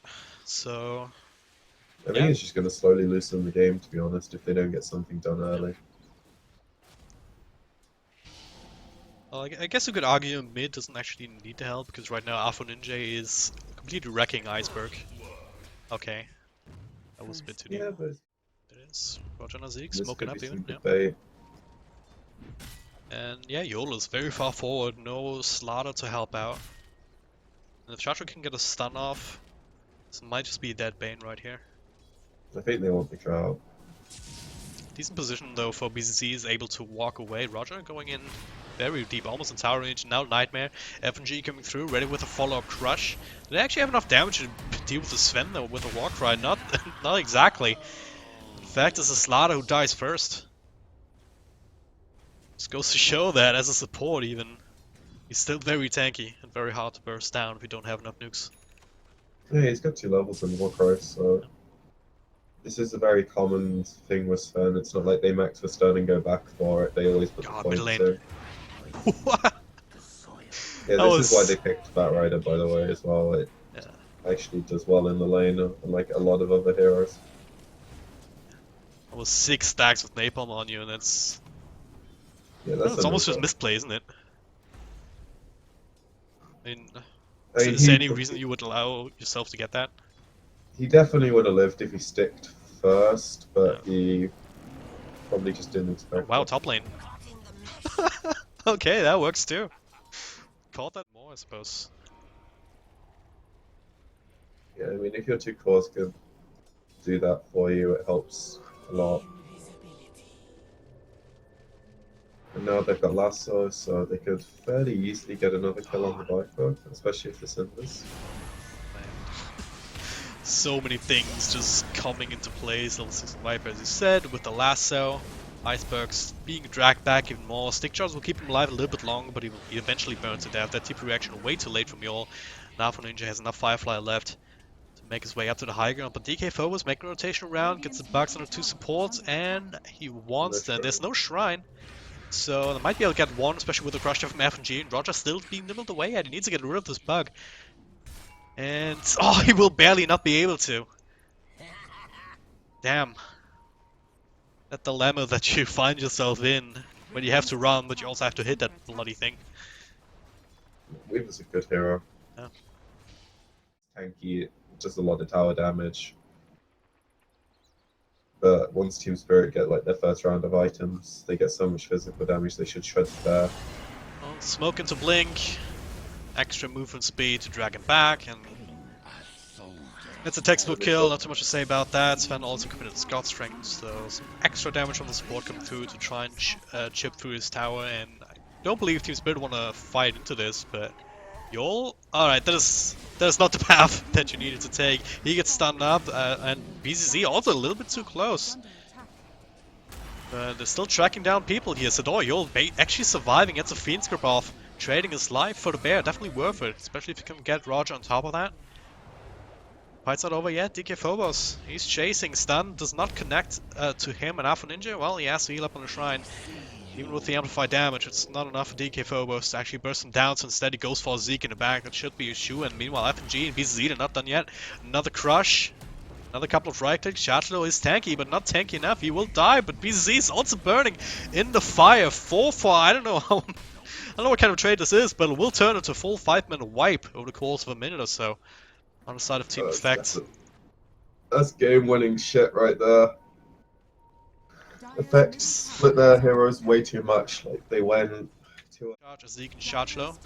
that. So I think it's just going to slowly loosen the game, to be honest, if they don't get something done early. well, I guess you could argue mid doesn't actually need the help because right now Afro Ninja is completely wrecking Iceberg. Okay, that was a bit too deep. Yeah, but It is. Roger Nazik this smoking could be up some even. Yeah. good bait. And yeah, Yol is very far forward. No Slaughter to help out. And if Shatra can get a stun off, this might just be a dead Bane right here. I think they want the crowd. Decent position though for BCC is able to walk away. Roger going in very deep, almost in tower range. Now Nightmare, FNG coming through, ready with a follow-up crush. They actually have enough damage to deal with the Sven though with a Warcry. Not exactly. In fact, it's a Slaughter who dies first. Just goes to show that as a support even, he's still very tanky and very hard to burst down if you don't have enough nukes. Yeah, he's got 2 levels in Warcry, so this is a very common thing with Sven. It's not like they max for stun and go back for it. They always put the Middle points lane. in. What? Yeah, That this is why was... they picked Batrider, by the way, as well. It Yeah. actually does well in the lane, unlike a lot of other heroes. That was 6 stacks with Napalm on you, and that's... Yeah, Well, that's it's almost just no misplay, isn't it? I mean, I mean, is there any reason you would allow yourself to get that? he definitely would have lived if he sticked first, but he probably just didn't expect Wow, it. top lane. Okay, that works too. Caught that more, I suppose. Yeah, I mean, if your 2 cores can do that for you, it helps a lot. And now they've got Lasso, so they could fairly easily get another kill on the Viper, especially if the Cimbers. So many things just coming into place. Level 6 Viper, as you said, with the lasso. Icebergs being dragged back even more. Stick charge will keep him alive a little bit longer, but he eventually burns to death. That TP reaction way too late from Yol. Now for Ninja has enough Firefly left to make his way up to the high ground. But DK Phobos making a rotation around, gets the bugs on the 2 supports, and he wants that. There's no shrine. So they might be able to get one, especially with the crush from FNG, and Roger still being nibbled away at. He needs to get rid of this bug. And oh, he will barely not be able to. Damn. That dilemma that you find yourself in when you have to run, but you also have to hit that bloody thing. Weaver's a good hero. Yeah. Tanky, does a lot of tower damage. But once Team Spirit get like their first round of items, they get so much physical damage they should shred there. Well, smoke into Blink, extra movement speed to drag him back, and it's a textbook kill, not too much to say about that. Sven also committed Scott Strength, so some extra damage from the support come through to try and chip through his tower, and I don't believe Team Spirit want to fight into this, but Yol? Alright, that is not the path that you needed to take. He gets stunned up, and BCC also a little bit too close. They're still tracking down people here. Sador Yol actually surviving, gets a Fiend's Grip off, trading his life for the bear, definitely worth it, especially if you can get Roger on top of that. Fight's not over yet. DK Phobos, he's chasing. Stun does not connect to him and Alpha Ninja. Well, he has to heal up on the shrine. Even with the amplified damage, it's not enough for DK Phobos to actually burst him down, so instead he goes for Zeke in the back. That should be a shoe, and meanwhile FNG and BZZ are not done yet. Another crush. Another couple of right clicks. Shachlo is tanky, but not tanky enough. He will die, but BZZ is also burning in the fire. 4-4, I don't know how... I don't know what kind of trade this is, but it will turn into a full 5-minute wipe over the course of a minute or so. On the side of Team Effect. That's game-winning shit right there. Effect split their heroes way too much. Like they went to Zeke and Shachlo.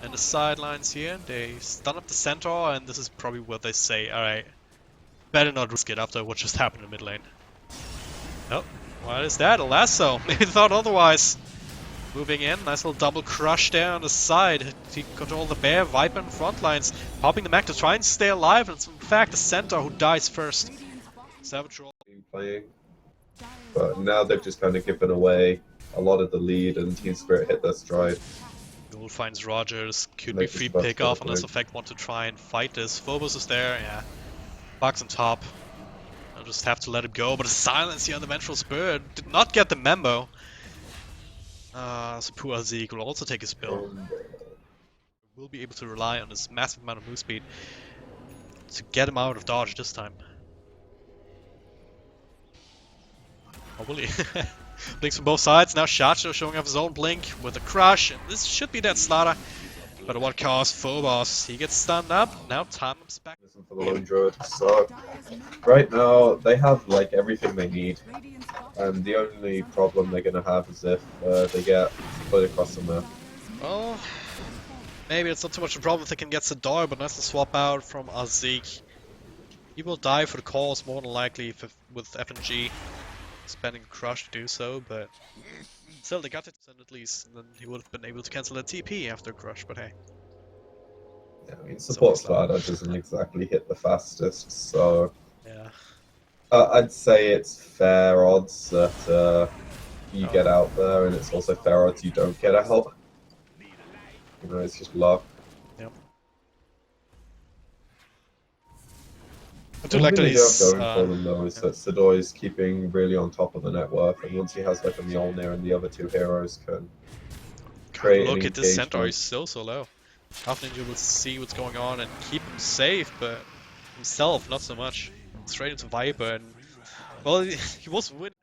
And the sidelines here, they stun up the Centaur, and this is probably what they say. Alright, better not risk it after what just happened in mid lane. Oh, what is that? A lasso. They thought otherwise. Moving in, nice little double crush there on the side. He controls the bear, Viper and front lines. Popping the mech to try and stay alive, and it's in fact the Centaur who dies first. Savage roll. Playing. But now they've just kind of given away a lot of the lead, and Team Spirit hit their stride. Gold finds Rogers, could be free pick off unless Effect want to try and fight this. Phobos is there, yeah. Bugs on top. I'll just have to let it go, but a silence here on the Vengeful Spirit. Did not get the memo. So poor Zeke will also take his spill. Will be able to rely on his massive amount of move speed to get him out of dodge this time. Oh, will he? Blinks from both sides. Now Shacho showing off his own blink with a crush. And this should be that slaughter. But at what cost? Phobos. He gets stunned up. Now time comes back. For the lone druid. So right now they have like everything they need, and the only problem they're gonna have is if they get split across the map. Well, maybe it's not too much of a problem if they can get Sador, but nice to swap out from Azik. He will die for the cause more than likely with FNG spending Crush to do so, but still they got it at least, and then he would have been able to cancel a TP after Crush, but hey. Yeah, I mean, support Slider doesn't exactly hit the fastest, so yeah. I'd say it's fair odds that you get out there, and it's also fair odds you don't get out. You know, it's just luck. Yep. I do like that he's going for them though is that Sador is keeping really on top of the network, and once he has like a Mjolnir and the other two heroes can create look an at this Centaur, engagement. he's still so low. Half Ninja will see what's going on and keep him safe, but himself not so much. Straight into Viper, and well, he was winning.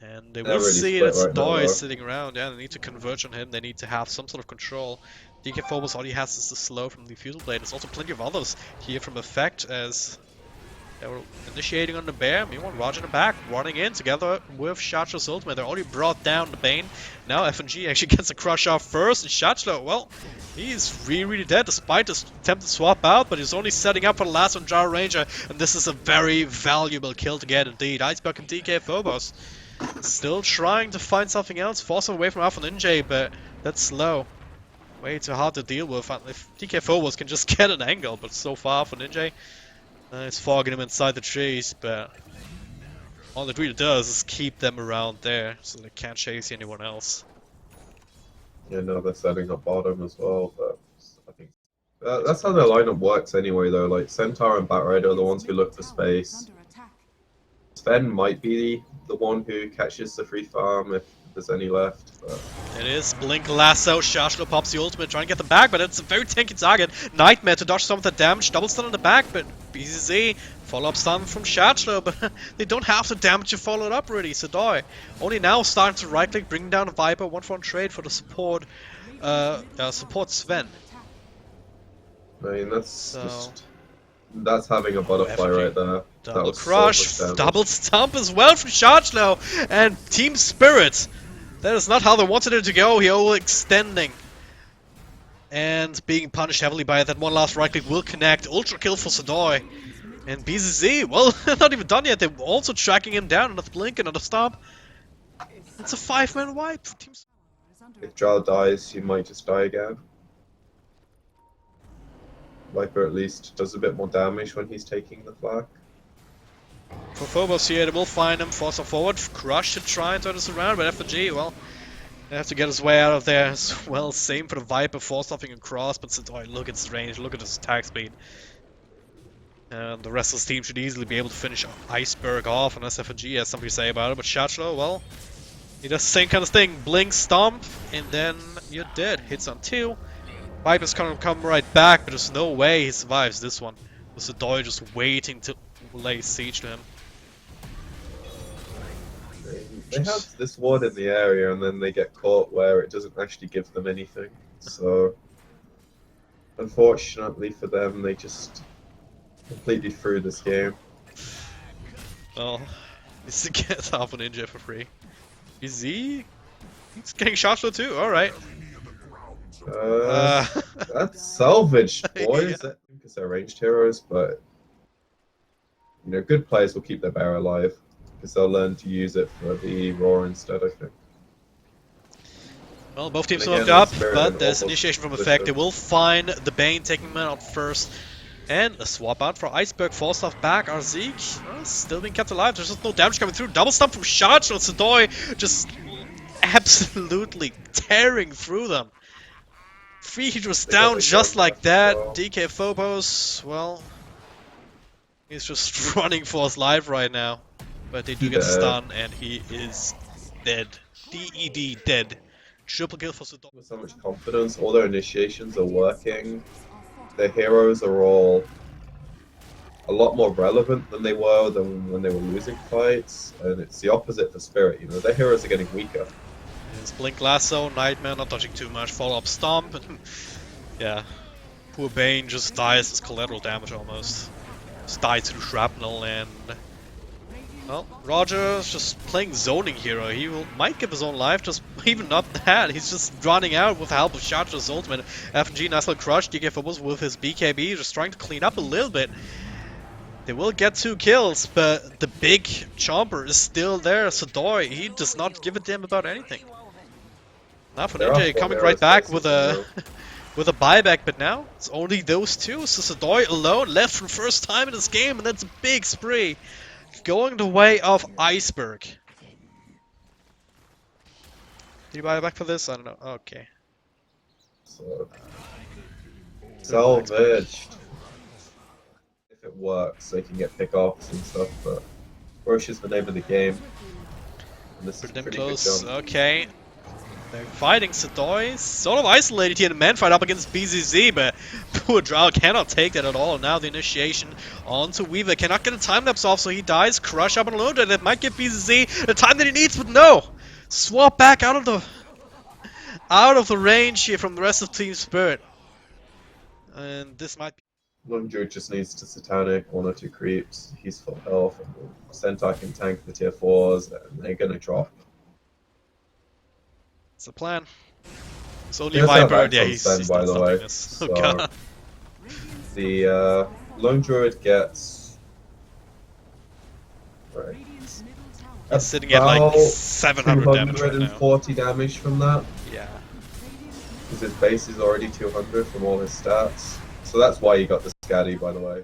And they will really see that split right Sador now, is sitting around. Yeah, they need to converge on him. They need to have some sort of control. DK Phobos, all he has is the slow from the Fusil Blade. There's also plenty of others here from Effect as they were initiating on the Bear. Meanwhile, Roger in the back, running in together with Shacho's ultimate. They already brought down the Bane. Now FNG actually gets a crush off first, and Shacho, well, he's really dead despite this attempt to swap out, but he's only setting up for the last one, Jar Ranger, and this is a very valuable kill to get indeed. Iceberg and DK Phobos still trying to find something else, force him away from Alpha Ninja, but that's slow. Way too hard to deal with. If DK Phobos can just get an angle, but so far Alpha Ninja, it's fogging him inside the trees, but all it really does is keep them around there, so they can't chase anyone else. Yeah, no, they're setting up bottom as well, but I think that's how their lineup works anyway, though. Like, Centaur and Batrider are the ones who look for space. Sven might be the one who catches the free farm if there's any left. But it is Blink Lasso. Shashlo pops the ultimate, trying to get them back, but it's a very tanky target. Nightmare to dodge some of the damage. Double stun on the back, but BZZ follow-up stun from Shashlo, but they don't have the damage to follow it up really. Sador only now starting to right-click, bringing down a Viper. 1-for-1 trade for the support. Support Sven. I mean, that's having a butterfly right there. Double crush, double stomp as well from Shashlo, and Team Spirit. That is not how they wanted it to go. He overextending and being punished heavily by that one last right click will connect. Ultra kill for Sador. And BZZ, well, not even done yet. They're also tracking him down. Another blink, another stomp. It's a 5-man wipe for Team Spirit. If Jarl dies, he might just die again. Viper at least does a bit more damage when he's taking the flag. For Phobos here, they will find him, force him forward, Crush to try and turn this around, but FNG, well, they have to get his way out of there as well. Same for the Viper, force stopping across, but Sador, look at his range, look at his attack speed. And the rest of his team should easily be able to finish Iceberg off, unless FNG has something to say about it, but Shachlo, well, he does the same kind of thing, blink, stomp, and then you're dead. Hits on 2. Viper's gonna come right back, but there's no way he survives this one. With Sador just waiting to lay siege to him. They have this ward in the area, and then they get caught where it doesn't actually give them anything. So, unfortunately for them, they just completely threw this game. Well, he's to get Alpha Ninja for free. Is he? He's getting Shashlo too, alright. That's salvaged, boys. Yeah. Because they're ranged heroes, but you know, good players will keep their bear alive because they'll learn to use it for the roar instead, I think. Well, both teams Again, moved up, Spirit but and there's also initiation from Bishop. Effect. They will find the Bane taking him out first. And a swap out for Iceberg, forced off back. Arzik, well, still being kept alive. There's just no damage coming through. Double stomp from Shach on Sador, just absolutely tearing through them. 3 Hydras down just like that. DK Phobos, well, he's just running for his life right now. But they do get a stun, and he is dead. DED, dead. Triple kill for Sador. With so much confidence, all their initiations are working. Their heroes are all a lot more relevant than they were than when they were losing fights, and it's the opposite for Spirit. You know, their heroes are getting weaker. It's Blink Lasso, Nightmare, not dodging too much, follow-up Stomp. Yeah, poor Bane just dies as collateral damage almost. Just dies to the shrapnel, and well, Roger's just playing zoning hero. He might give his own life, just even not that. He's just running out with the help of Charger's ultimate. FNG, nice little crush. DK Phobos with his BKB, just trying to clean up a little bit. They will get 2 kills, but the big chomper is still there. Sadoy, he does not give a damn about anything. Now for Ninja coming right back with a with a buyback, but now it's only those two. So Sadoy alone left for the first time in this game, and that's a big spree. Going the way of Iceberg. Did you buy back for this? I don't know. Okay. So, salvaged. If it works, they can get pickoffs and stuff, but Roche is the name of the game. And this is Pretty pretty close. good. Okay. They're fighting Sadoy. Sort of isolated here in the man fight up against BZZ, but poor Drow cannot take that at all. Now the initiation onto Weaver. Cannot get a time-lapse off, so he dies. Crush up on alone. That might give BZZ the time that he needs, but no! Swap back out of the range here from the rest of Team Spirit. And this might be... Lone Druid just needs to Satanic, 1 or 2 creeps, he's full health, and Centaur can tank the tier 4s, and they're gonna drop. It's the plan. It's only Viper. Yeah, he's by not the stopping way. this. So, Oh god. the Lone Druid gets... Right. He's sitting at like 700 damage right now. 240 damage from that. Yeah. Because his base is already 200 from all his stats. So that's why he got the Scatty, by the way.